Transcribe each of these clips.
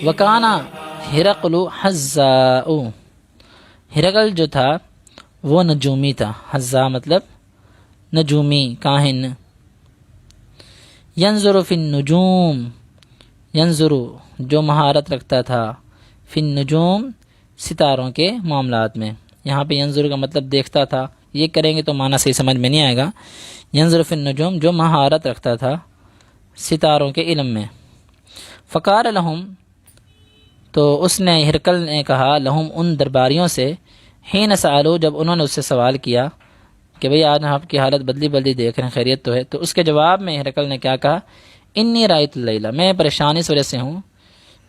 وکانا ہرقل حذاء، ہرقل جو تھا وہ نجومی تھا، حذاء مطلب نجومی، کاہن۔ ینظر فی النجوم، ینظر جو مہارت رکھتا تھا، فی النجوم ستاروں کے معاملات میں۔ یہاں پہ ینظر کا مطلب دیکھتا تھا، یہ کریں گے تو معنی صحیح سمجھ میں نہیں آئے گا۔ ینظر فی النجوم جو مہارت رکھتا تھا ستاروں کے علم میں۔ فقال لہم، تو اس نے ہرقل نے کہا لہم ان درباریوں سے، حین سألو جب انہوں نے اس سے سوال کیا کہ بھئی آج آپ کی حالت بدلی بدلی دیکھ رہے ہیں، خیریت تو ہے؟ تو اس کے جواب میں ہرقل نے کیا کہا، انی رأیت اللیلہ، میں پریشانی اس وجہ سے ہوں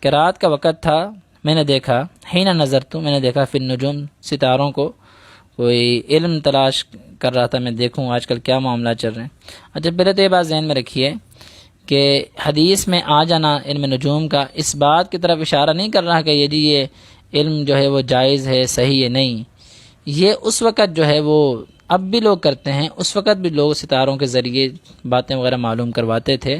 کہ رات کا وقت تھا، میں نے دیکھا، حین نظرت، میں نے دیکھا، فی النجوم ستاروں کو، کوئی علم تلاش کر رہا تھا میں دیکھوں آج کل کیا معاملات چل رہے ہیں۔ اچھا پہلے تو یہ بات ذہن میں رکھیے کہ حدیث میں آ جانا علم نجوم کا اس بات کی طرف اشارہ نہیں کر رہا کہ یہ علم جو ہے وہ جائز ہے، صحیح ہے، نہیں۔ یہ اس وقت جو ہے وہ اب بھی لوگ کرتے ہیں، اس وقت بھی لوگ ستاروں کے ذریعے باتیں وغیرہ معلوم کرواتے تھے،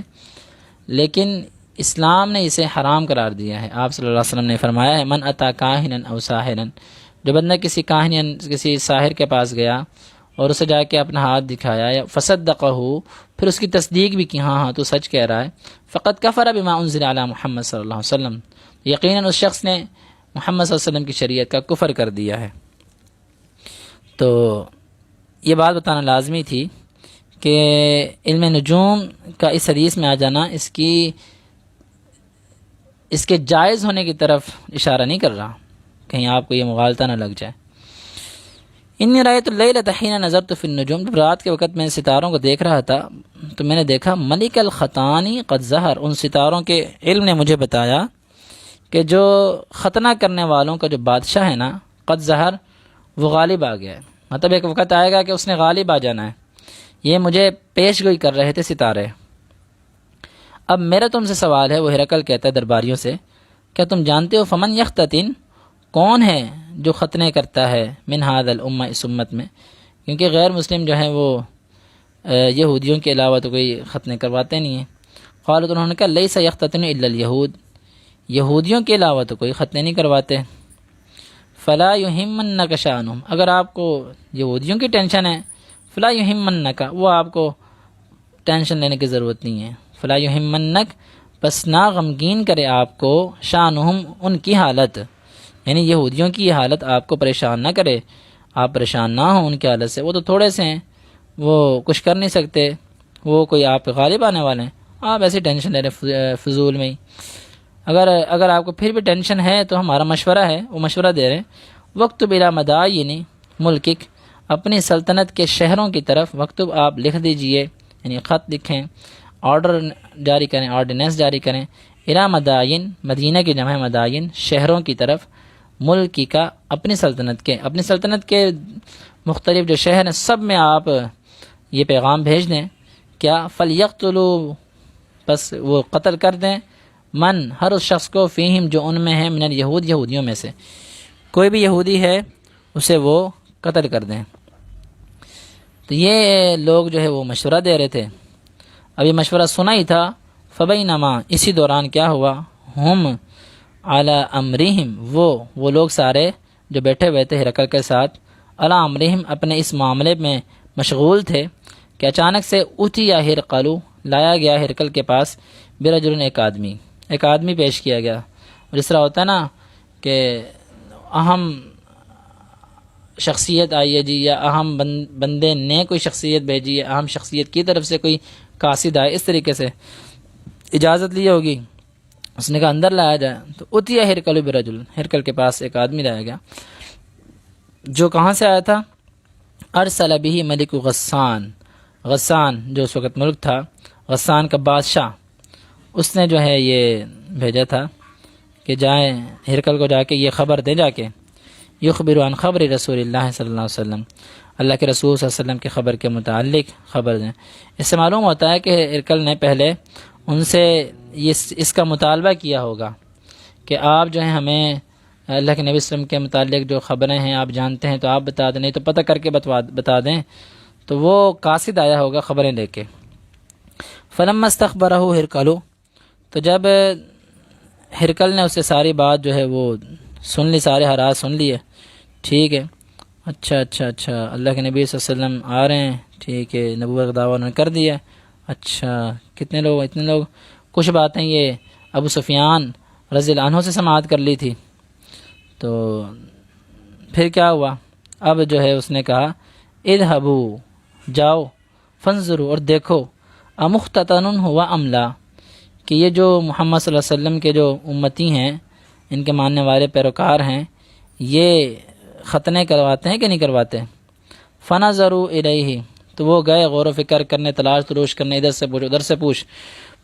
لیکن اسلام نے اسے حرام قرار دیا ہے۔ آپ صلی اللہ علیہ وسلم نے فرمایا ہے من اتا کاہنا او ساحرا، جو بندہ کسی کاہن یا کسی ساحر کے پاس گیا اور اسے جا کے اپنا ہاتھ دکھایا یا فصدقہ، پھر اس کی تصدیق بھی کی، ہاں تو سچ کہہ رہا ہے، فقد کفر بما انزل علی محمد صلی اللہ علیہ وسلم، یقیناً اس شخص نے محمد صلی اللہ علیہ وسلم کی شریعت کا کفر کر دیا ہے۔ تو یہ بات بتانا لازمی تھی کہ علم نجوم کا اس حدیث میں آ جانا اس کے جائز ہونے کی طرف اشارہ نہیں کر رہا، کہیں آپ کو یہ مغالطہ نہ لگ جائے۔ انی رأیت اللیلۃ حین نظرت فی النجوم، جب رات کے وقت میں ستاروں کو دیکھ رہا تھا تو میں نے دیکھا ملک الختانی قد ظہر، ان ستاروں کے علم نے مجھے بتایا کہ جو ختنہ کرنے والوں کا جو بادشاہ ہے نا، قد ظہر، وہ غالب آ گیا ہے، مطلب ایک وقت آئے گا کہ اس نے غالب آ جانا ہے۔ یہ مجھے پیش گوئی کر رہے تھے ستارے۔ اب میرا تم سے سوال ہے، وہ ہرقل کہتا ہے درباریوں سے، کیا تم جانتے ہو فمن یختتن، کون ہے جو ختنے کرتا ہے من ھذا الامہ، اس امت میں، کیونکہ غیر مسلم جو ہیں وہ یہودیوں کے علاوہ تو کوئی ختنے کرواتے نہیں ہیں۔ قالوا، انہوں نے کہا لیس یختتن الا الیہود، یہودیوں کے علاوہ تو کوئی ختنے نہیں کرواتے۔ فلا یہمنک شانہم، اگر آپ کو یہودیوں کی ٹینشن ہے، فلا یہمنک، وہ آپ کو ٹینشن لینے کی ضرورت نہیں ہے۔ فلا یہمنک، بس نہ غمگین کرے آپ کو، شانہم، ان کی حالت، یعنی یہودیوں کی یہ حالت آپ کو پریشان نہ کرے، آپ پریشان نہ ہوں ان کی حالت سے، وہ تو تھوڑے سے ہیں، وہ کچھ کر نہیں سکتے، وہ کوئی آپ پہ غالب آنے والے ہیں، آپ ایسی ٹینشن لے رہے فضول میں ہی۔ اگر آپ کو پھر بھی ٹینشن ہے تو ہمارا مشورہ ہے، وہ مشورہ دے رہے ہیں، وقت بلا مدائن ملکک، اپنی سلطنت کے شہروں کی طرف، وقت آپ لکھ دیجئے، یعنی خط لکھیں، آرڈر جاری کریں، آرڈیننس جاری کریں، الی مدائن، مدینہ کی جمع مدائن، شہروں کی طرف، ملکی کا، اپنی سلطنت کے مختلف جو شہر ہیں سب میں آپ یہ پیغام بھیج دیں، کیا فلیقتلوا، بس وہ قتل کر دیں، من، ہر اس شخص کو، فیہم، جو ان میں ہے، من الیہود، یہودیوں میں سے کوئی بھی یہودی ہے اسے وہ قتل کر دیں۔ تو یہ لوگ جو ہے وہ مشورہ دے رہے تھے، اب یہ مشورہ سنا ہی تھا، فبینما، اسی دوران کیا ہوا، ہم علی امرہم، وہ لوگ سارے جو بیٹھے ہوئے تھے ہرقل کے ساتھ، علی امرہم، اپنے اس معاملے میں مشغول تھے کہ اچانک سے اتیا ہرقل، لایا گیا ہرقل کے پاس، برجل، ایک آدمی پیش کیا گیا، جس طرح ہوتا ہے نا کہ اہم شخصیت آئی ہے جی، یا اہم بندے نے کوئی شخصیت بھیجی ہے، اہم شخصیت کی طرف سے کوئی قاصد آئے، اس طریقے سے اجازت لی ہوگی، اس نے کہا اندر لایا جائے، تو اتیا ہرقل برجل، ہرقل کے پاس ایک آدمی لایا گیا، جو کہاں سے آیا تھا، ارسل بہ ملک غسان جو اس وقت ملک تھا، غسان کا بادشاہ، اس نے جو ہے یہ بھیجا تھا کہ جائیں ہرقل کو جا کے یہ خبر دیں، جا کے یخبر عن خبر رسول اللہ صلی اللہ علیہ وسلم، اللہ کے رسول صلی اللہ علیہ وسلم کی خبر کے متعلق خبر دیں۔ اس سے معلوم ہوتا ہے کہ ہرقل نے پہلے ان سے اس کا مطالبہ کیا ہوگا کہ آپ جو ہیں ہمیں اللہ کے نبی صلی اللہ علیہ وسلم کے متعلق جو خبریں ہیں آپ جانتے ہیں تو آپ بتا دیں، نہیں تو پتہ کر کے بتا دیں، تو وہ قاصد آیا ہوگا خبریں لے کے۔ فلما استخبرہ ہرقل، تو جب ہرقل نے اس سے ساری بات جو ہے وہ سن لی، سارے حالات سن لیے. ٹھیک ہے، اچھا اللہ کے نبی صلی اللہ علیہ وسلم آ رہے ہیں، ٹھیک ہے، نبوت کا دعویٰ انہوں نے کر دیا. اچھا کتنے لوگ؟ اتنے لوگ. کچھ باتیں یہ ابو سفیان رضی اللہ عنہ سے سماعت کر لی تھی. تو پھر کیا ہوا؟ اب جو ہے اس نے کہا اذهبوا، جاؤ، فانظروا، اور دیکھو، امختتن ہوا ام لا، کہ یہ جو محمد صلی اللہ علیہ وسلم کے جو امتی ہیں، ان کے ماننے والے پیروکار ہیں، یہ ختنے کرواتے ہیں کہ نہیں کرواتے؟ فنظروا الیہ، تو وہ گئے غور و فکر کرنے، تلاش تلوش کرنے، ادھر سے پوچھ ادھر سے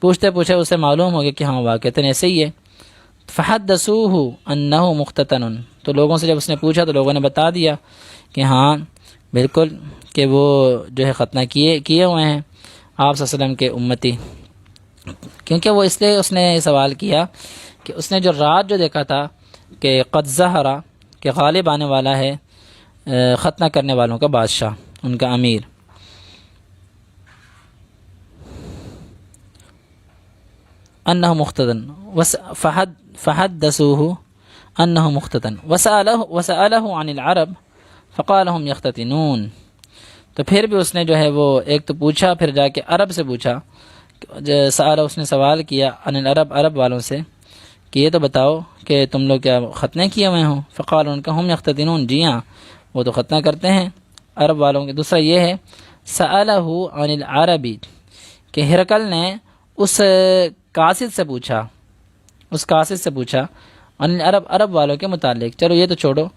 پوچھتے اسے معلوم ہو گیا کہ ہاں واقعتاً ایسے ہی ہے. فحدثوہ انہ مختتن، تو لوگوں سے جب اس نے پوچھا تو لوگوں نے بتا دیا کہ ہاں بالکل، کہ وہ جو ہے ختنہ کیے ہوئے ہیں آپ صلی اللہ علیہ وسلم کے امتی. کیونکہ وہ اس لیے اس نے سوال کیا کہ اس نے جو رات جو دیکھا تھا کہ قد ظہرا، کہ غالب آنے والا ہے ختنہ کرنے والوں کا بادشاہ، ان کا امیر. انہ مختتن فحدثوہ انہ مختتن وسألہ عن العرب فقال هم یختتنون. تو پھر بھی اس نے جو ہے وہ ایک تو پوچھا، پھر جا کے عرب سے پوچھا، سألہ، اس نے سوال کیا عن العرب، عرب والوں سے، کہ یہ تو بتاؤ کہ تم لوگ کیا ختنے کیے ہوئے ہوں؟ فقال، ان کا ہم یختتنون، جی ہاں وہ تو ختنہ کرتے ہیں عرب والوں کے. دوسرا یہ ہے سألہ عن العربی، کہ ہرقل نے اس قاصد سے پوچھا، عن العرب، عرب والوں کے متعلق. چلو یہ تو چھوڑو،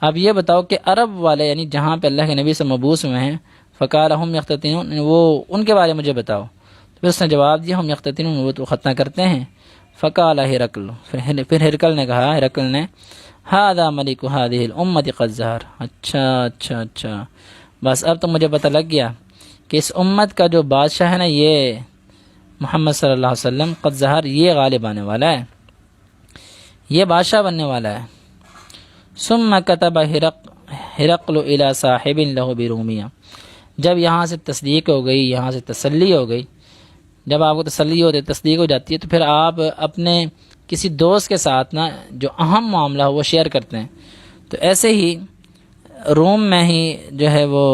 اب یہ بتاؤ کہ عرب والے یعنی جہاں پہ اللہ کے نبی سے مبعوث ہوئے ہیں، فقال ہم یختتنون، وہ ان کے بارے میں مجھے بتاؤ. تو پھر اس نے جواب دیا ہم یختتنون، وہ تو ختنہ کرتے ہیں. فقال ہرقل، پھر ہرقل نے کہا، ہرقل نے، ھذا ملک ھذہ الامۃ قد ظہر. اچھا بس اب تو مجھے پتہ لگ گیا کہ اس امت کا جو بادشاہ ہے نا، یہ محمد صلی اللہ علیہ وسلم، قد ظہر، یہ غالب آنے والا ہے، یہ بادشاہ بننے والا ہے. ثم كتب ہرقل الى صاحب له برومیہ. جب یہاں سے تصدیق ہو گئی، یہاں سے تسلی ہو گئی، جب آپ کو تسلی ہوتی ہے، تصدیق ہو جاتی ہے، تو پھر آپ اپنے کسی دوست کے ساتھ نا جو اہم معاملہ ہو وہ شیئر کرتے ہیں. تو ایسے ہی روم میں ہی جو ہے وہ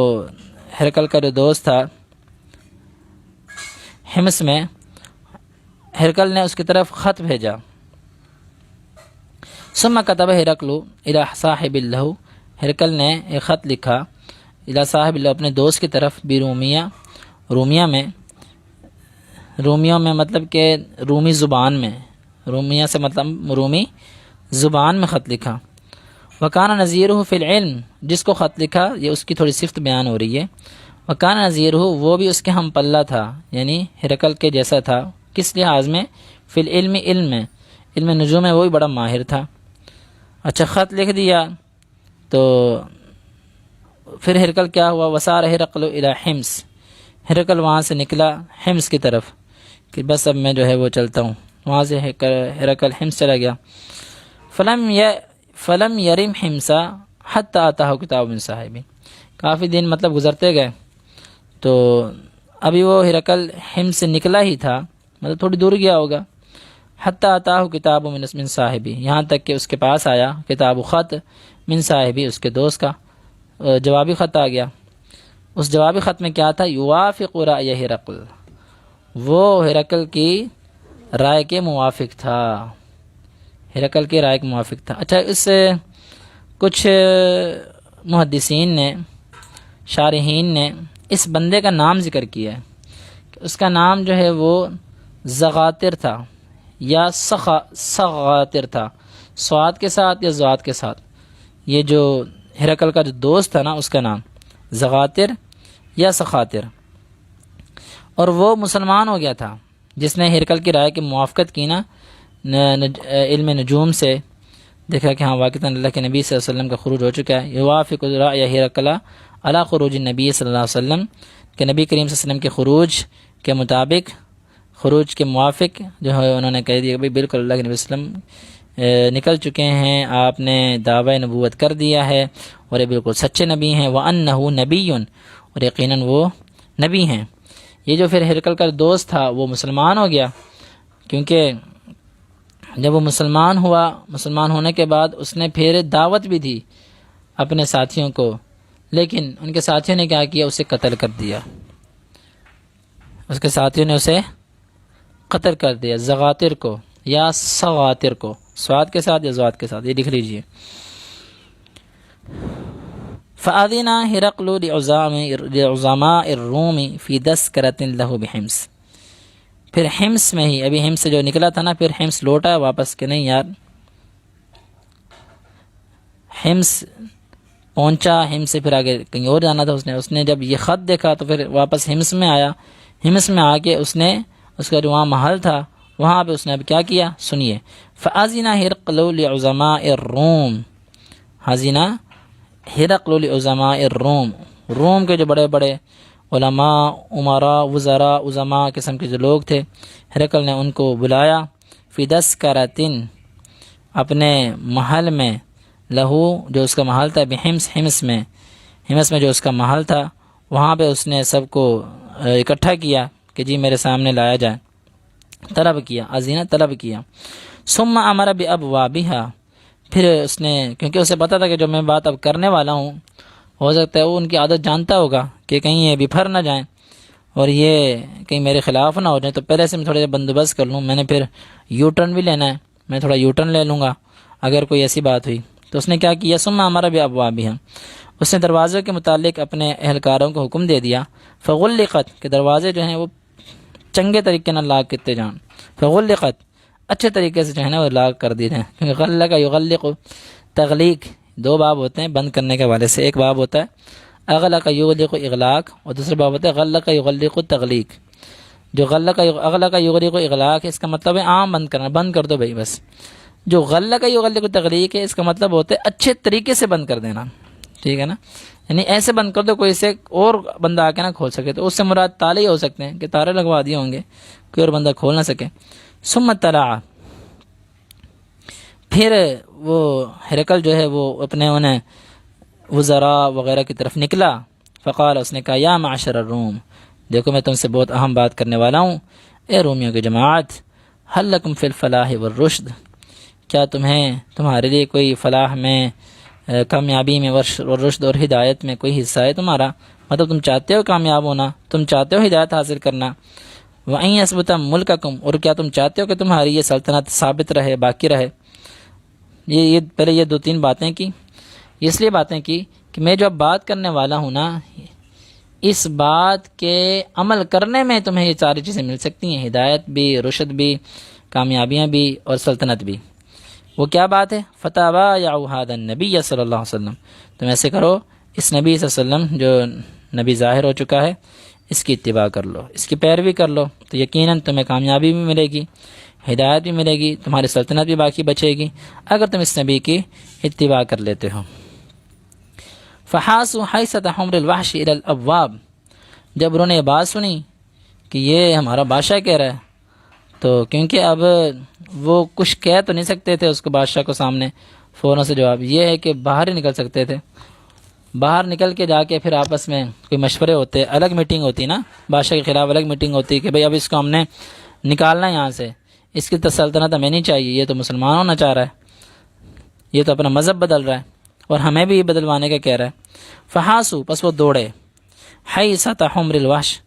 ہرقل کا جو دوست تھا حمص میں، ہرقل نے اس کی طرف خط بھیجا. ثم كتب ہرقل الى صاحب له، ہرقل نے ایک خط لکھا الى صاحب له، اپنے دوست کی طرف، برومیہ، رومیوں میں مطلب کہ رومی زبان میں، رومیہ سے مطلب رومی زبان میں خط لکھا. وکان نظیرہ فی العلم، جس کو خط لکھا یہ اس کی تھوڑی صفت بیان ہو رہی ہے. وکان نظیرہ، وہ بھی اس کے ہم پلہ تھا، یعنی ہرقل کے جیسا تھا. کس لحاظ میں؟ فی العلم، علم میں، علم نجوم میں وہ بھی بڑا ماہر تھا. اچھا خط لکھ دیا تو پھر ہرقل کیا ہوا؟ وسار ہرقل الی حمص، ہرقل وہاں سے نکلا حمص کی طرف کہ بس اب میں جو ہے وہ چلتا ہوں. وہاں سے ہرقل حمص چلا گیا. فلم یرم حمص حتی آتاہ کتاب من صاحب، کافی دن مطلب گزرتے گئے. تو ابھی وہ ہرقل حمص سے نکلا ہی تھا، مطلب تھوڑی دور گیا ہوگا. حتی آتاہ کتاب من صاحبی، یہاں تک کہ اس کے پاس آیا کتاب و خط من صاحبی، اس کے دوست کا جوابی خط آ گیا. اس جوابی خط میں کیا تھا؟ یوافق رأی ہرقل، وہ ہرقل کی رائے کے موافق تھا، ہرقل کی رائے کے موافق تھا. اچھا اس سے کچھ محدثین نے، شارحین نے اس بندے کا نام ذکر کیا ہے کہ اس کا نام جو ہے وہ زغاتر تھا یا سغاتر تھا، سواد کے ساتھ یا زواد کے ساتھ. یہ جو ہرقل کا جو دوست تھا نا، اس کا نام زغاتر یا سخاتر. اور وہ مسلمان ہو گیا تھا جس نے ہرقل کی رائے کی موافقت کی نا علم نجوم سے. دیکھا کہ ہاں واقعتاً اللہ کے نبی صلی اللہ علیہ وسلم کا خروج ہو چکا ہے. یوافق رأی ہرقل علی خروج النبی صلی اللہ علیہ وسلم، کہ نبی کریم صلی اللہ علیہ وسلم کے خروج کے مطابق، خروج کے موافق جو ہے انہوں نے کہہ دیا کہ بالکل اللہ کے نبی صلی اللہ علیہ وسلم نکل چکے ہیں، آپ نے دعوی نبوت کر دیا ہے اور یہ بالکل سچے نبی ہیں. وَأَنَّهُ نَبِيٌّ، اور یقیناً وہ نبی ہیں. یہ جو پھر ہرقل کا دوست تھا وہ مسلمان ہو گیا، کیونکہ جب وہ مسلمان ہوا، مسلمان ہونے کے بعد اس نے پھر دعوت بھی دی اپنے ساتھیوں کو، لیکن ان کے ساتھیوں نے کیا کیا، اسے قتل کر دیا، اس کے ساتھیوں نے اسے قتل کر دیا، زغاتر کو یا سغاتر کو، سواد کے ساتھ یا زواد کے ساتھ، یہ لکھ لیجئے۔ فَأَذِنَ هِرَقْلُ لِعُظَمَاءِ الرُّومِ فِي تَذْكِرَةٍ لَهُ بِحِمْص، پھر حمص میں ہی، ابھی حمص سے جو نکلا تھا نا، پھر حمص لوٹا واپس کہ نہیں یار، حمص پہنچا، حمص سے پھر آگے کہیں اور جانا تھا، اس نے جب یہ خط دیکھا تو پھر واپس حمص میں آیا، حمص میں آ کے اس نے اس کا جو وہاں محل تھا وہاں پہ اس نے اب کیا کیا، سنیے۔ فَأَذِنَ هِرَقْلُ لِعُظَمَاءِ الرُّومِ، حَزِنَ هِرَقْلُ لِعُظَمَاءِ الرُّومِ، روم کے جو بڑے بڑے علماء، عمراء، وزراء، عظماء قسم کے جو لوگ تھے، ہرقل نے ان کو بلایا، فی تذکرۃ، اپنے محل میں، لہو جو اس کا محل تھا، بحمص، حمص میں جو اس کا محل تھا، وہاں پہ اس نے سب کو اکٹھا کیا کہ جی میرے سامنے لایا جائے، طلب کیا، عزینہ طلب کیا۔ ثم امر بابوابها، پھر اس نے، کیونکہ اسے پتا تھا کہ جو میں بات اب کرنے والا ہوں، ہو سکتا ہے وہ ان کی عادت جانتا ہوگا کہ کہیں یہ بفر نہ جائیں اور یہ کہیں میرے خلاف نہ ہو جائیں، تو پہلے سے میں تھوڑا بندوبست کر لوں، میں نے پھر یو ٹرن بھی لینا ہے، میں تھوڑا یو ٹرن لے لوں گا اگر کوئی ایسی بات ہوئی۔ تو اس نے کیا کیا، ثم امر بابوابها، اس نے دروازوں کے متعلق اپنے اہلکاروں کو حکم دے دیا، فغلقت، کہ دروازے جو ہیں وہ چنگے طریقے نہ لاک کتے جان، فغلقت، اچھے طریقے سے جو ہے نا وہ لاک کر دی جائیں، کیونکہ غلق یغلق، تغلیق دو باب ہوتے ہیں بند کرنے کے حوالے سے، ایک باب ہوتا ہے اغلق یغلق اغلاق، اور دوسرا باب ہوتا ہے غلق یغلق تغلیق۔ جو اغلق یغلق اغلاق ہے، اس کا مطلب ہے عام بند کرنا، بند کر دو بھائی بس۔ جو غلق یغلق تغلیق ہے، اس کا مطلب ہوتا ہے اچھے طریقے سے بند کر دینا، ٹھیک ہے نا، یعنی ایسے بند کر دو کوئی سے اور بندہ آ کے نہ کھول سکے، تو اس سے مراد تالے ہی ہو سکتے ہیں کہ تالے لگوا دیے ہوں گے کوئی اور بندہ کھول نہ سکے۔ ثم اطلع، پھر وہ ہرقل جو ہے وہ اپنے انہیں وزراء وغیرہ کی طرف نکلا، فقال، اس نے کہا، یا معشر الروم، دیکھو میں تم سے بہت اہم بات کرنے والا ہوں، اے رومیوں کی جماعت، هل لکم فی الفلاح والرشد، کیا تمہارے لیے کوئی فلاح میں، کامیابی میں، والرشد اور ہدایت میں کوئی حصہ ہے تمہارا، مطلب تم چاہتے ہو کامیاب ہونا، تم چاہتے ہو ہدایت حاصل کرنا، وَأَن يَثْبُتَ مُلْكَكُمْ، اور کیا تم چاہتے ہو کہ تمہاری یہ سلطنت ثابت رہے، باقی رہے۔ یہ پہلے یہ دو تین باتیں کی، اس لیے باتیں کی کہ میں جو اب بات کرنے والا ہوں نا، اس بات کے عمل کرنے میں تمہیں یہ ساری چیزیں مل سکتی ہیں، ہدایت بھی، رشد بھی، کامیابیاں بھی اور سلطنت بھی۔ وہ کیا بات ہے، فَتَبَايَعُوا هَذَا النَّبِيَّ صلی اللہ علیہ وسلم، تم ایسے کرو، اس نبی صلی اللہ علیہ وسلم جو نبی ظاہر ہو چکا ہے، اس کی اتباع کر لو، اس کی پیروی کر لو، تو یقیناً تمہیں کامیابی بھی ملے گی، ہدایت بھی ملے گی، تمہاری سلطنت بھی باقی بچے گی اگر تم اس نبی کی اتباع کر لیتے ہو۔ فحاسوا حیثۃ حمر الوحش الی الابواب، جب انہوں نے یہ بات سنی کہ یہ ہمارا بادشاہ کہہ رہا ہے، تو کیونکہ اب وہ کچھ کہہ تو نہیں سکتے تھے اس کو، بادشاہ کو سامنے فوراً سے جواب یہ ہے کہ باہر ہی نکل سکتے تھے، باہر نکل کے جا کے پھر آپس میں کوئی مشورے ہوتے، الگ میٹنگ ہوتی نا، بادشاہ کے خلاف الگ میٹنگ ہوتی کہ بھئی اب اس کو ہم نے نکالنا ہے یہاں سے، اس کی سلطنت ہمیں نہیں چاہیے، یہ تو مسلمان ہونا چاہ رہا ہے، یہ تو اپنا مذہب بدل رہا ہے اور ہمیں بھی بدلوانے کا کہہ رہا ہے۔ فحاسو، پس وہ دوڑے، حیثۃ حمر الوحش،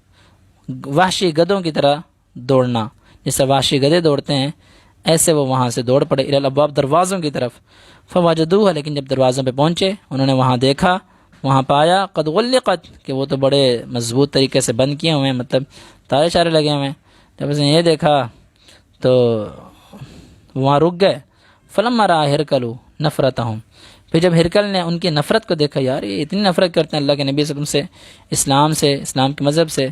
وحشی گدوں کی طرح دوڑنا، جس سے وحشی گدے دوڑتے ہیں ایسے وہ وہاں سے دوڑ پڑے، الی الابواب، دروازوں کی طرف۔ فوجدوها، لیکن جب دروازوں پہ پہنچے انہوں نے وہاں دیکھا، وہاں پایا، قد غلقت، کہ وہ تو بڑے مضبوط طریقے سے بند کیے ہوئے ہیں، مطلب تالے شارے لگے ہوئے ہیں۔ جب اس نے یہ دیکھا تو وہاں رک گئے۔ فلما رأى ہرقل نفرتهم، پھر جب ہرقل نے ان کی نفرت کو دیکھا، یار یہ اتنی نفرت کرتے ہیں اللہ کے نبی صلی اللہ علیہ وسلم سے، اسلام کے مذہب سے،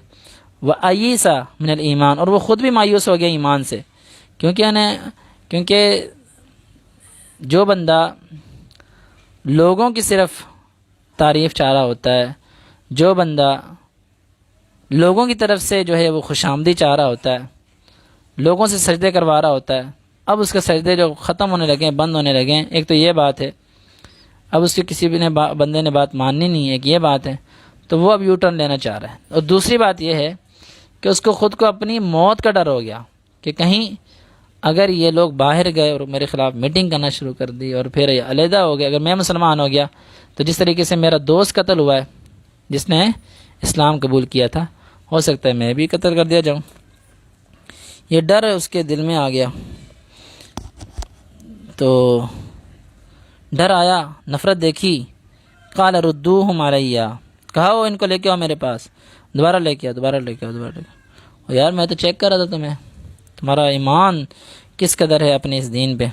وَأَيِّسَ مِنَ الْإِيمَانِ، اور وہ خود بھی مایوس ہو گیا ایمان سے، کیونکہ جو بندہ لوگوں کی صرف تعریف چاہ رہا ہوتا ہے، جو بندہ لوگوں کی طرف سے جو ہے وہ خوش آمدی چاہ رہا ہوتا ہے، لوگوں سے سجدے کروا رہا ہوتا ہے، اب اس کے سجدے جو ختم ہونے لگے، بند ہونے لگے، ایک تو یہ بات ہے، اب اس کی کسی بھی بندے نے بات ماننی نہیں ہے، ایک یہ بات ہے، تو وہ اب یو ٹرن لینا چاہ رہا ہے، اور دوسری بات یہ ہے کہ اس کو خود کو اپنی موت کا ڈر ہو گیا کہ کہیں اگر یہ لوگ باہر گئے اور میرے خلاف میٹنگ کرنا شروع کر دی اور پھر علیحدہ ہو گیا، اگر میں مسلمان ہو گیا تو جس طریقے سے میرا دوست قتل ہوا ہے جس نے اسلام قبول کیا تھا، ہو سکتا ہے میں بھی قتل کر دیا جاؤں۔ یہ ڈر اس کے دل میں آ گیا، تو ڈر آیا، نفرت دیکھی، قال ردوہم علیہ، کہا وہ ان کو لے کے آؤ میرے پاس، دوبارہ لے کے آؤ۔ اور یار میں تو چیک کر رہا تھا تمہارا ایمان کس قدر ہے اپنے اس دین پہ۔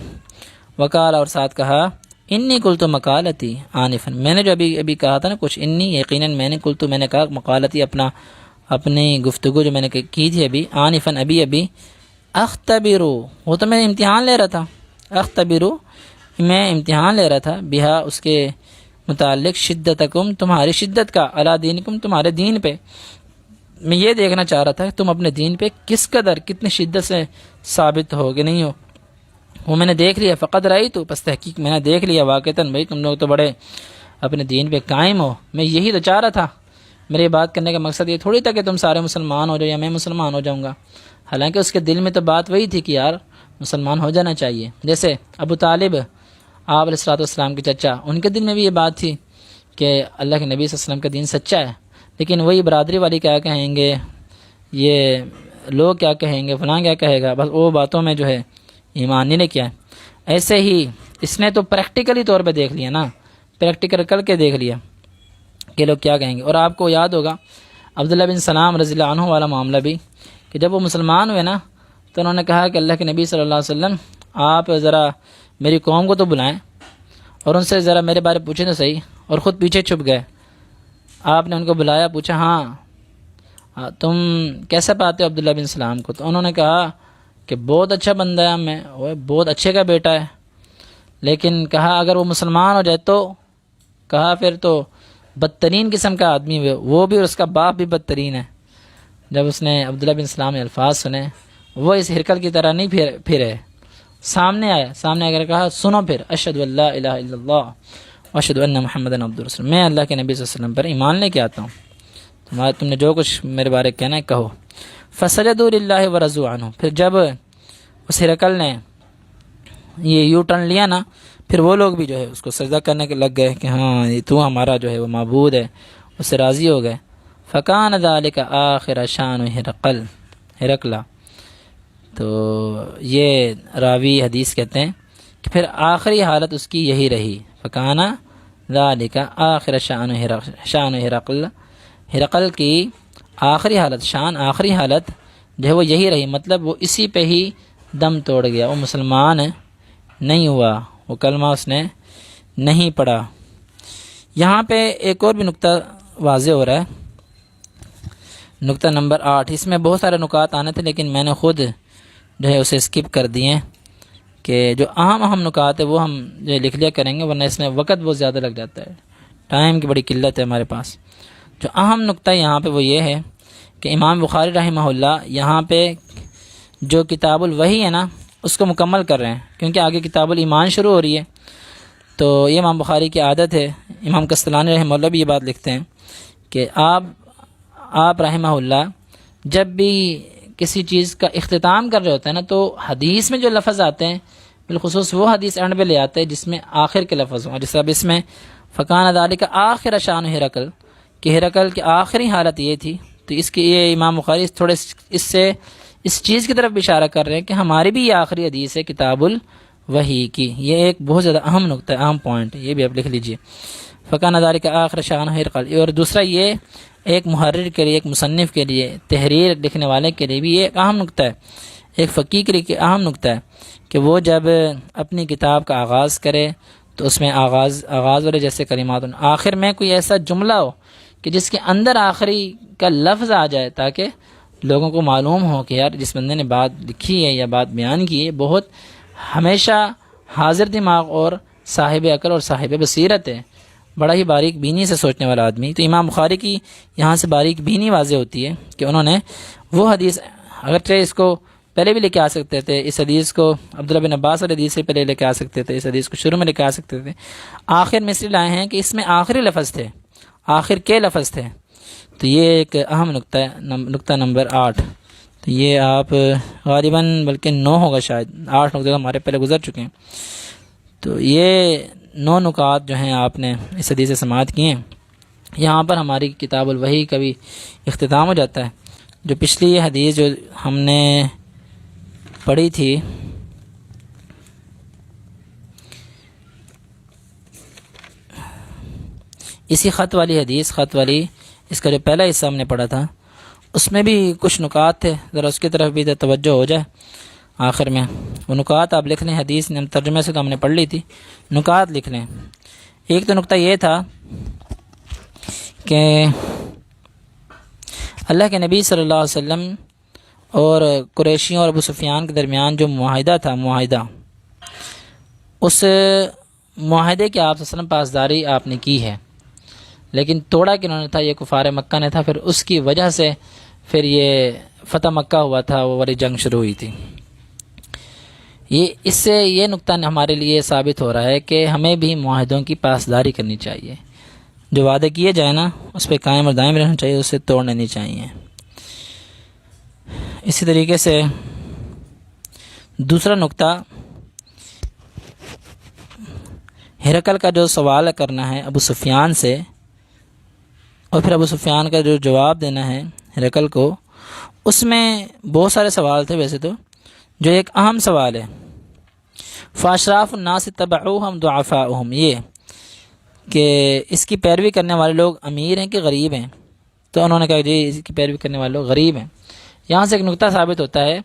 وقال، اور ساتھ کہا، انی قلت مقالتی آنفا، میں نے جو ابھی کہا تھا نا کچھ، انی یقیناً میں نے کہا مقالتی اپنی گفتگو جو میں نے کی تھی ابھی، آنفا ابھی، اختبرو، وہ تو میں امتحان لے رہا تھا، اختبرو میں امتحان لے رہا تھا، بہا اس کے متعلق، شدتکم تمہاری شدت کا، علی دینکم تمہارے دین پہ، میں یہ دیکھنا چاہ رہا تھا کہ تم اپنے دین پہ کس قدر کتنی شدت سے ثابت ہو کہ نہیں ہو۔ وہ میں نے دیکھ لیا، فقط رہی تو پس تحقیق میں نے دیکھ لیا واقعتاً، بھائی تم لوگ تو بڑے اپنے دین پہ قائم ہو، میں یہی تو چاہ رہا تھا۔ میرے بات کرنے کا مقصد یہ تھوڑی تھا کہ تم سارے مسلمان ہو جاؤ یا میں مسلمان ہو جاؤں گا، حالانکہ اس کے دل میں تو بات وہی تھی کہ یار مسلمان ہو جانا چاہیے۔ جیسے ابو طالب، آپ علیہ الصلوۃ والسلام کے چچا، ان کے دل میں بھی یہ بات تھی کہ اللہ کے نبی صلی اللہ علیہ وسلم کا دین سچا ہے، لیکن وہی برادری والی کیا کہیں گے، یہ لوگ کیا کہیں گے، فلاں کیا کہے گا، بس وہ باتوں میں جو ہے ایمان نہیں لے کے آئے۔ ایسے ہی اس نے تو پریکٹیکلی طور پہ دیکھ لیا نا، پریکٹیکل کر کے دیکھ لیا کہ لوگ کیا کہیں گے۔ اور آپ کو یاد ہوگا عبداللہ بن سلام رضی اللہ عنہ والا معاملہ بھی، کہ جب وہ مسلمان ہوئے نا تو انہوں نے کہا کہ اللہ کے نبی صلی اللہ علیہ وسلم آپ ذرا میری قوم کو تو بلائیں اور ان سے ذرا میرے بارے پوچھیں تو صحیح، اور خود پیچھے چھپ گئے۔ آپ نے ان کو بلایا، پوچھا ہاں تم کیسے پاتے ہو عبداللہ بن سلام کو؟ تو انہوں نے کہا کہ بہت اچھا بندہ ہے، میں وہ بہت اچھے کا بیٹا ہے، لیکن کہا اگر وہ مسلمان ہو جائے تو، کہا پھر تو بدترین قسم کا آدمی وہ بھی، اور اس کا باپ بھی بدترین ہے۔ جب اس نے عبداللہ بن سلام نے الفاظ سنے، وہ اس ہرکل کی طرح نہیں پھرے، سامنے آیا، سامنے آ کر کہا سنو پھر، اشہد ان لا الہ الا اللہ واشہد ان محمدًا عبدہ ورسولہ، میں اللہ کے نبی صلی اللہ علیہ وسلم پر ایمان لے کے آتا ہوں، تم نے جو کچھ میرے بارے کہنا ہے کہو۔ فسجدوا للہ ورضوا عنہ، پھر جب اس ہرکل نے یہ یو ٹرن لیا نا، پھر وہ لوگ بھی جو ہے اس کو سجدہ کرنے کے لگ گئے کہ ہاں یہ تو ہمارا جو ہے وہ معبود ہے، اس سے راضی ہو گئے۔ فکان ذلک آخر شان ہرقلہ، تو یہ راوی حدیث کہتے ہیں کہ پھر آخری حالت اس کی یہی رہی، فکان ذلک آخر شان ہرقل کی آخری حالت، شان آخری حالت جو ہے وہ یہی رہی، مطلب وہ اسی پہ ہی دم توڑ گیا، وہ مسلمان نہیں ہوا، وہ کلمہ اس نے نہیں پڑھا۔ یہاں پہ ایک اور بھی نقطہ واضح ہو رہا ہے، نقطہ نمبر 8، اس میں بہت سارے نکات آنے تھے لیکن میں نے خود جو ہے اسے اسکپ کر دیے کہ جو اہم نکات ہے وہ ہم جو لکھ لیا کریں گے، ورنہ اس میں وقت بہت زیادہ لگ جاتا ہے، ٹائم کی بڑی قلت ہے ہمارے پاس۔ جو اہم نقطہ یہاں پہ وہ یہ ہے کہ امام بخاری رحمہ اللہ یہاں پہ جو کتاب الوحی ہے نا اس کو مکمل کر رہے ہیں، کیونکہ آگے کتاب الایمان شروع ہو رہی ہے، تو یہ امام بخاری کی عادت ہے۔ امام قسطلانی رحمہ اللہ بھی یہ بات لکھتے ہیں کہ آپ رحمہ اللہ جب بھی کسی چیز کا اختتام کر رہے ہوتے ہیں نا تو حدیث میں جو لفظ آتے ہیں بالخصوص وہ حدیث اینڈ پہ لے آتے ہیں جس میں آخر کے لفظ ہوں، جیسے اب اس میں فکان ذالک آخر شان ہرقل، کہ ہرقل کی آخری حالت یہ تھی، تو اس کی یہ امام بخاری تھوڑے اس چیز کی طرف اشارہ کر رہے ہیں کہ ہماری بھی یہ آخری حدیث ہے کتاب الوحی کی۔ یہ ایک بہت زیادہ اہم نقطہ ہے، اہم پوائنٹ، یہ بھی آپ لکھ لیجئے، فکان ذالک آخر شان ہرقل۔ اور دوسرا یہ ایک محرر کے لیے، ایک مصنف کے لیے، تحریر لکھنے والے کے لیے بھی یہ ایک اہم نقطہ ہے، ایک فقیہ کے لیے اہم نقطہ ہے کہ وہ جب اپنی کتاب کا آغاز کرے تو اس میں آغاز والے جیسے کلمات، آخر میں کوئی ایسا جملہ ہو کہ جس کے اندر آخری کا لفظ آ جائے تاکہ لوگوں کو معلوم ہو کہ یار جس بندے نے بات لکھی ہے یا بات بیان کی ہے بہت ہمیشہ حاضر دماغ اور صاحب عقل اور صاحب بصیرت ہے، بڑا ہی باریک بینی سے سوچنے والا آدمی۔ تو امام بخاری کی یہاں سے باریک بینی واضح ہوتی ہے کہ انہوں نے وہ حدیث، اگرچہ اس کو پہلے بھی لے کے آ سکتے تھے، اس حدیث کو عبداللہ بن عباس والی حدیث سے پہلے لے کے آ سکتے تھے، اس حدیث کو شروع میں لے کے آ سکتے تھے، آخر میں اس لیے لائے ہیں کہ اس میں آخری لفظ تھے، آخر کے لفظ تھے۔ تو یہ ایک اہم نقطہ ہے، نقطہ نمبر 8۔ تو یہ آپ غالباً بلکہ 9 ہوگا شاید، 8 نقطے ہمارے پہلے گزر چکے ہیں. تو یہ 9 نکات جو ہیں آپ نے اس حدیث سے سماعت کیے ہیں. یہاں پر ہماری کتاب الوحی کا بھی اختتام ہو جاتا ہے. جو پچھلی یہ حدیث جو ہم نے پڑھی تھی، اسی خط والی حدیث، خط والی اس کا جو پہلا حصہ ہم نے پڑھا تھا، اس میں بھی کچھ نکات تھے، ذرا اس کی طرف بھی توجہ ہو جائے. آخر میں وہ نکات آپ لکھ لیں، حدیث نے ترجمے سے تو ہم نے پڑھ لی تھی، نکات لکھ لیں. ایک تو نقطہ یہ تھا کہ اللہ کے نبی صلی اللہ علیہ وسلم اور قریشیوں اور ابو سفیان کے درمیان جو معاہدہ تھا، اس معاہدے کی آپ صلی اللہ علیہ وسلم پاسداری آپ نے کی ہے، لیکن توڑا کنہوں نے تھا؟ یہ کفار مکہ نے تھا. پھر اس کی وجہ سے پھر یہ فتح مکہ ہوا تھا، وہ والی جنگ شروع ہوئی تھی. اس سے یہ نقطہ ہمارے لیے ثابت ہو رہا ہے کہ ہمیں بھی معاہدوں کی پاسداری کرنی چاہیے. جو وعدے کیے جائیں نا، اس پہ قائم اور دائم رہنا چاہیے، اسے توڑنے نہیں چاہیے. اسی طریقے سے دوسرا نقطہ، ہرقل کا جو سوال کرنا ہے ابو سفیان سے، اور پھر ابو سفیان کا جو جواب دینا ہے ہرقل کو، اس میں بہت سارے سوال تھے. ویسے تو جو ایک اہم سوال ہے، فاشراف الناس تبعوہم ضعفاؤہم، یہ کہ اس کی پیروی کرنے والے لوگ امیر ہیں کہ غریب ہیں؟ تو انہوں نے کہا جی اس کی پیروی کرنے والے لوگ غریب ہیں. یہاں سے ایک نقطہ ثابت ہوتا ہے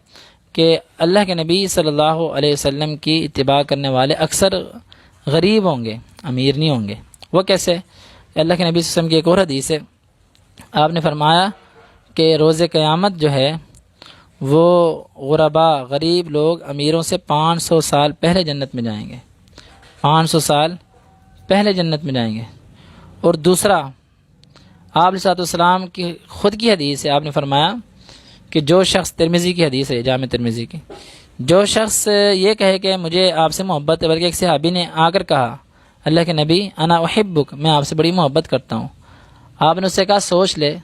کہ اللہ کے نبی صلی اللہ علیہ وسلم کی اتباع کرنے والے اکثر غریب ہوں گے، امیر نہیں ہوں گے. وہ کیسے؟ اللہ کے نبی صلی اللہ علیہ وسلم کی ایک اور حدیث ہے، آپ نے فرمایا کہ روز قیامت جو ہے وہ غربا، غریب لوگ امیروں سے 500 سال پہلے جنت میں جائیں گے، 500 سال پہلے جنت میں جائیں گے. اور دوسرا، آپ علیہ السلام کی خود کی حدیث ہے، آپ نے فرمایا کہ جو شخص، ترمذی کی حدیث ہے، جامع ترمذی کی، جو شخص یہ کہے کہ مجھے آپ سے محبت ہے، بلکہ ایک صحابی نے آ کر کہا اللہ کے نبی انا احبک، میں آپ سے بڑی محبت کرتا ہوں. آپ نے اس سے کہا سوچ لے.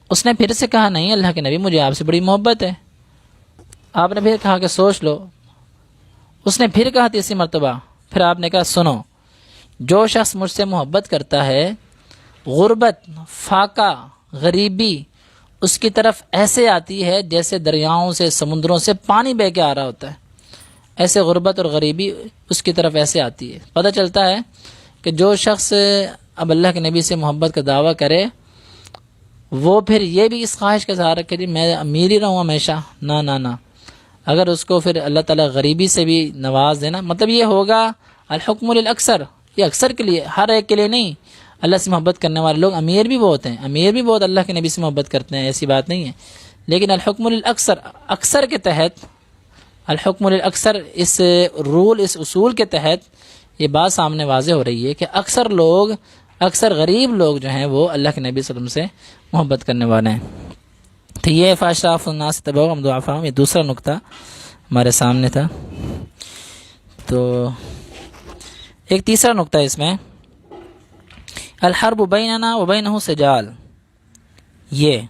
اس نے پھر سے کہا نہیں اللہ کے نبی مجھے آپ سے بڑی محبت ہے. آپ نے پھر کہا کہ سوچ لو. اس نے پھر کہا تیسری مرتبہ. پھر آپ نے کہا سنو، جو شخص مجھ سے محبت کرتا ہے، غربت، فاقہ، غریبی اس کی طرف ایسے آتی ہے جیسے دریاؤں سے، سمندروں سے پانی بہہ کے آ رہا ہوتا ہے، ایسے غربت اور غریبی اس کی طرف ایسے آتی ہے. پتہ چلتا ہے کہ جو شخص اب اللہ کے نبی سے محبت کا دعویٰ کرے، وہ پھر یہ بھی اس خواہش کا اظہار رکھے جی میں امیر ہی رہوں ہمیشہ، نہ. اگر اس کو پھر اللہ تعالیٰ غریبی سے بھی نواز دینا، مطلب یہ ہوگا الحکم للاکثر، یہ اکثر کے لیے، ہر ایک کے لیے نہیں. اللہ سے محبت کرنے والے لوگ امیر بھی بہت ہیں، امیر بھی بہت اللہ کے نبی سے محبت کرتے ہیں، ایسی بات نہیں ہے. لیکن الحکم للاکثر، اکثر کے تحت، الحکم للاکثر، اس رول، اس اصول کے تحت یہ بات سامنے واضح ہو رہی ہے کہ اکثر لوگ، اکثر غریب لوگ جو ہیں وہ اللہ کے نبی صلی اللہ علیہ وسلم سے محبت کرنے والے ہیں. تو یہ فاشراف الناس تبعوہم ضعفاؤہم، یہ دوسرا نقطہ ہمارے سامنے تھا. تو ایک تیسرا نقطہ اس میں، الحرب بیننا وبینہ سجال، یہ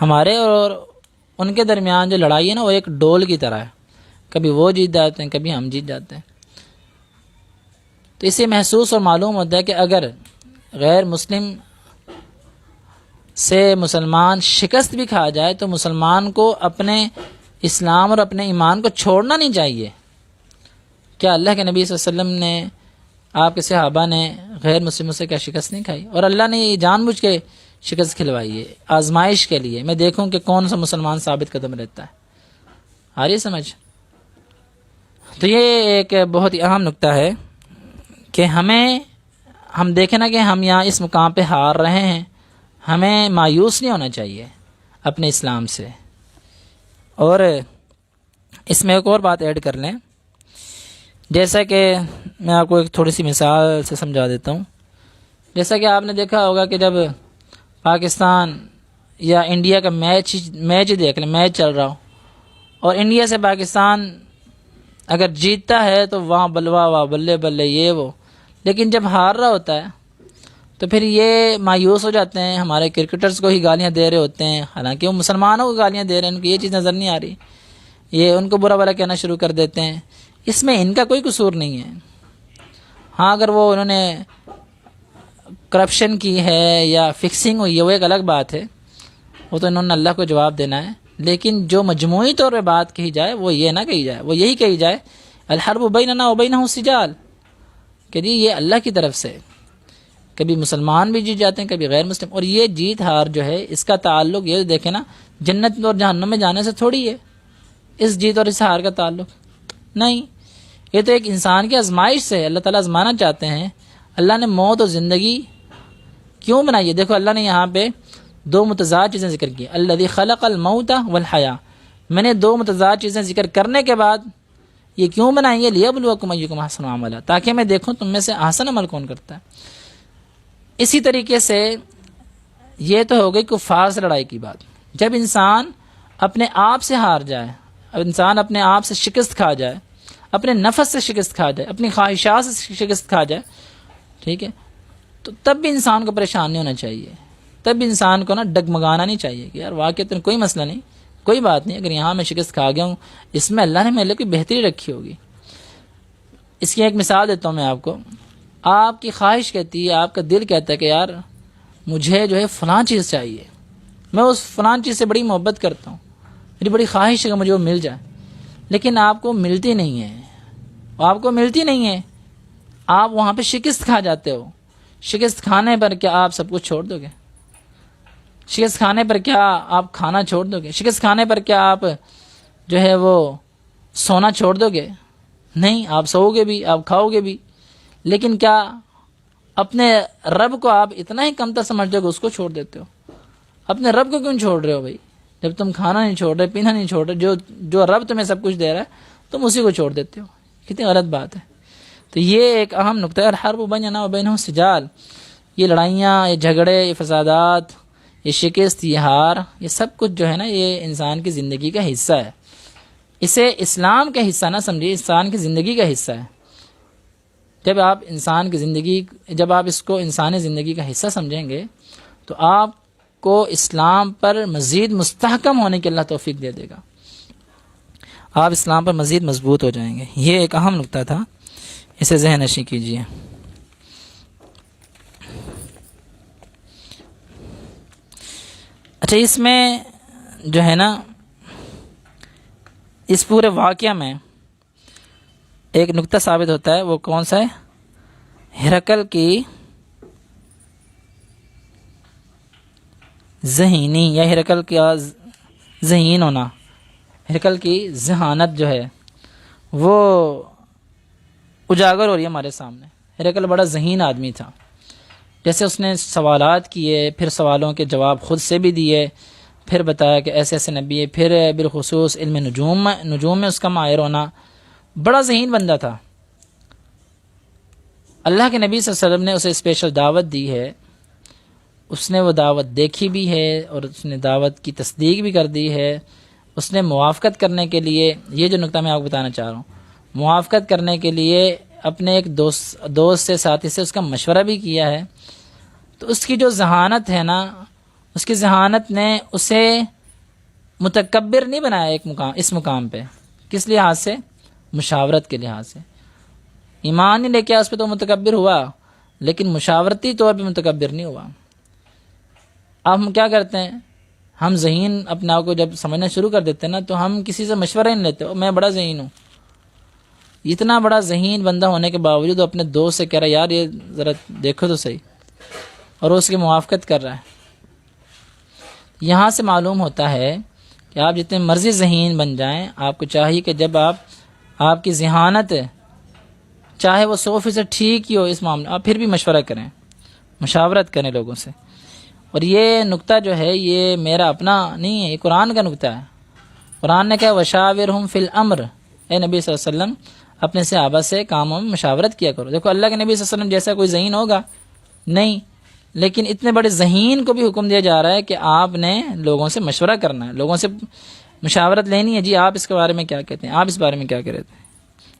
ہمارے اور ان کے درمیان جو لڑائی ہے نا، وہ ایک ڈول کی طرح ہے، کبھی وہ جیت جاتے ہیں، کبھی ہم جیت جاتے ہیں. تو اس سے محسوس اور معلوم ہوتا ہے کہ اگر غیر مسلم سے مسلمان شکست بھی کھا جائے تو مسلمان کو اپنے اسلام اور اپنے ایمان کو چھوڑنا نہیں چاہیے. کیا اللہ کے نبی صلی اللہ علیہ وسلم نے، آپ کے صحابہ نے غیر مسلموں سے کیا شکست نہیں کھائی؟ اور اللہ نے یہ جان بوجھ کے شکست کھلوائی ہے، آزمائش کے لیے، میں دیکھوں کہ کون سا مسلمان ثابت قدم رہتا ہے. آ رہی سمجھ؟ تو یہ ایک بہت ہی اہم نقطہ ہے کہ ہم دیکھیں نا کہ ہم یہاں اس مقام پہ ہار رہے ہیں، ہمیں مایوس نہیں ہونا چاہیے اپنے اسلام سے. اور اس میں ایک اور بات ایڈ کر لیں، جیسا کہ میں آپ کو ایک تھوڑی سی مثال سے سمجھا دیتا ہوں. جیسا کہ آپ نے دیکھا ہوگا کہ جب پاکستان یا انڈیا کا میچ دیکھ لیں، میچ چل رہا ہو اور انڈیا سے پاکستان اگر جیتتا ہے تو وہاں بلوا، واہ بلے بلے، یہ وہ. لیکن جب ہار رہا ہوتا ہے تو پھر یہ مایوس ہو جاتے ہیں، ہمارے کرکٹرز کو ہی گالیاں دے رہے ہوتے ہیں، حالانکہ وہ مسلمانوں کو گالیاں دے رہے ہیں، ان کو یہ چیز نظر نہیں آ رہی، یہ ان کو برا بھلا کہنا شروع کر دیتے ہیں۔ اس میں ان کا کوئی قصور نہیں ہے۔ ہاں اگر وہ انہوں نے کرپشن کی ہے یا فکسنگ ہوئی ہے وہ ایک الگ بات ہے، وہ تو انہوں نے اللہ کو جواب دینا ہے، لیکن جو مجموعی طور پہ بات کہی جائے وہ یہ نہ کہی جائے، وہ یہی کہی جائے الحرب بیننا وبینہم سجال، کہ جی یہ اللہ کی طرف سے، کبھی مسلمان بھی جیت جاتے ہیں کبھی غیر مسلم، اور یہ جیت ہار جو ہے اس کا تعلق یہ دیکھیں نا جنت اور جہنم میں جانے سے تھوڑی ہے، اس جیت اور اس ہار کا تعلق نہیں، یہ تو ایک انسان کی آزمائش سے اللہ تعالیٰ آزمانا چاہتے ہیں۔ اللہ نے موت اور زندگی کیوں بنائی ہے؟ دیکھو اللہ نے یہاں پہ دو متضاد چیزیں ذکر کی، الذی خلق الموت والحیاۃ، میں نے دو متضاد چیزیں ذکر کرنے کے بعد یہ کیوں بنائی ہے؟ لیبلوکم ایکم احسن عملا، تاکہ میں دیکھوں تم میں سے احسن عمل کون کرتا ہے۔ اسی طریقے سے یہ تو ہو گئی کفار سے لڑائی کی بات، جب انسان اپنے آپ سے ہار جائے، انسان اپنے آپ سے شکست کھا جائے، اپنے نفس سے شکست کھا جائے، اپنی خواہشات سے شکست کھا جائے، ٹھیک ہے، تو تب بھی انسان کو پریشان نہیں ہونا چاہیے، تب بھی انسان کو نا ڈگمگانا نہیں چاہیے کہ یار واقعی کوئی مسئلہ نہیں، کوئی بات نہیں، اگر یہاں میں شکست کھا گیا ہوں اس میں اللہ نے میرے لیے کوئی بہتری رکھی ہوگی۔ اس کی ایک مثال دیتا ہوں میں آپ کو، آپ کی خواہش کہتی ہے، آپ کا دل کہتا ہے کہ یار مجھے جو ہے فلاں چیز چاہیے، میں اس فلاں چیز سے بڑی محبت کرتا ہوں، میری بڑی خواہش ہے کہ مجھے وہ مل جائے، لیکن آپ کو ملتی نہیں ہے، آپ کو ملتی نہیں ہے، آپ وہاں پہ شکست کھا جاتے ہو۔ شکست کھانے پر کیا آپ سب کچھ چھوڑ دو گے؟ شکست کھانے پر کیا آپ کھانا چھوڑ دو گے؟ شکست کھانے پر کیا آپ جو ہے وہ سونا چھوڑ دو گے؟ نہیں، آپ سوؤ گے بھی، آپ کھاؤ گے بھی، لیکن کیا اپنے رب کو آپ اتنا ہی کمتر سمجھتے ہو کہ اس کو چھوڑ دیتے ہو؟ اپنے رب کو کیوں چھوڑ رہے ہو بھائی؟ جب تم کھانا نہیں چھوڑ رہے، پینا نہیں چھوڑ رہے، جو رب تمہیں سب کچھ دے رہا ہے تم اسی کو چھوڑ دیتے ہو، کتنی غلط بات ہے۔ تو یہ ایک اہم نقطہ ہے، الحرب بیننا وبینہم سجال، یہ لڑائیاں، یہ جھگڑے، یہ فسادات، یہ شکست، یہ ہار، یہ سب کچھ جو ہے نا یہ انسان کی زندگی کا حصہ ہے، اسے اسلام کا حصہ نہ سمجھیے، انسان کی زندگی کا حصہ ہے۔ جب آپ اس کو انسانی زندگی کا حصہ سمجھیں گے تو آپ کو اسلام پر مزید مستحکم ہونے کی اللہ توفیق دے دے گا، آپ اسلام پر مزید مضبوط ہو جائیں گے۔ یہ ایک اہم نقطہ تھا، اسے ذہن نشین کیجیے۔ اچھا، اس میں جو ہے نا اس پورے واقعہ میں ایک نقطہ ثابت ہوتا ہے، وہ کون سا ہے؟ ہرقل کی ذہینی یا ہرقل کا ذہین ہونا، ہرقل کی ذہانت جو ہے وہ اجاگر ہو رہی ہے ہمارے سامنے۔ ہرقل بڑا ذہین آدمی تھا، جیسے اس نے سوالات کیے، پھر سوالوں کے جواب خود سے بھی دیے، پھر بتایا کہ ایسے ایسے نبی ہے، پھر بالخصوص علم نجوم میں اس کا ماہر ہونا، بڑا ذہین بندہ تھا۔ اللہ کے نبی صلی اللہ علیہ وسلم نے اسے اسپیشل دعوت دی ہے، اس نے وہ دعوت دیکھی بھی ہے اور اس نے دعوت کی تصدیق بھی کر دی ہے۔ اس نے موافقت کرنے کے لیے، یہ جو نقطہ میں آپ کو بتانا چاہ رہا ہوں، موافقت کرنے کے لیے اپنے ایک دوست سے، ساتھی سے اس کا مشورہ بھی کیا ہے۔ تو اس کی جو ذہانت ہے نا، اس کی ذہانت نے اسے متکبر نہیں بنایا اس مقام پہ۔ کس لحاظ سے؟ مشاورت کے لحاظ سے۔ ایمان نہیں لے کے اس پہ تو متکبر ہوا، لیکن مشاورتی طور پہ متکبر نہیں ہوا۔ اب ہم کیا کرتے ہیں؟ ہم ذہین اپنے آپ کو جب سمجھنا شروع کر دیتے ہیں نا تو ہم کسی سے مشورہ ہی نہیں لیتے، میں بڑا ذہین ہوں۔ اتنا بڑا ذہین بندہ ہونے کے باوجود وہ اپنے دوست سے کہہ رہا ہے یار یہ ذرا دیکھو تو صحیح، اور وہ اس کی موافقت کر رہا ہے۔ یہاں سے معلوم ہوتا ہے کہ آپ جتنے مرضی ذہین بن جائیں، آپ کو چاہیے کہ جب آپ کی ذہانت چاہے وہ 100% ٹھیک ہی ہو اس معاملے، آپ پھر بھی مشورہ کریں، مشاورت کریں لوگوں سے۔ اور یہ نقطہ جو ہے یہ میرا اپنا نہیں ہے، یہ قرآن کا نقطہ ہے۔ قرآن نے کہا وشاورہم فی الامر، اے نبی صلی اللہ علیہ وسلم اپنے صحابہ سے کاموں میں مشاورت کیا کرو۔ دیکھو اللہ کے نبی صلی اللہ علیہ وسلم جیسا کوئی ذہین ہوگا نہیں، لیکن اتنے بڑے ذہین کو بھی حکم دیا جا رہا ہے کہ آپ نے لوگوں سے مشورہ کرنا ہے، لوگوں سے مشاورت لینی ہے، جی آپ اس کے بارے میں کیا کہتے ہیں، آپ اس بارے میں کیا کہتے ہیں۔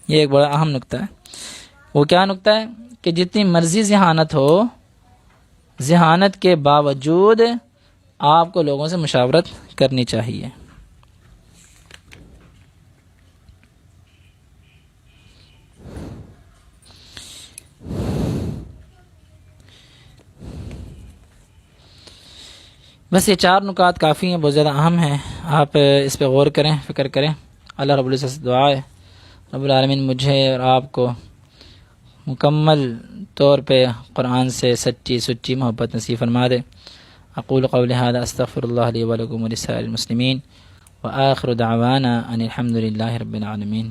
یہ ایک بڑا اہم نقطہ ہے۔ وہ کیا نقطہ ہے؟ کہ جتنی مرضی ذہانت ہو ذہانت کے باوجود آپ کو لوگوں سے مشاورت کرنی چاہیے۔ بس یہ 4 نکات کافی ہیں، بہت زیادہ اہم ہیں، آپ اس پہ غور کریں، فکر کریں۔ اللہ رب العزت سے دعا ہے رب العالمین مجھے اور آپ کو مکمل طور پہ قرآن سے سچی محبت نصیب فرما دے۔ اقول قولی ھذا استغفر اللہ لی ولکم ولسائر المسلمین وآخر دعوانا ان الحمد للہ رب العالمین۔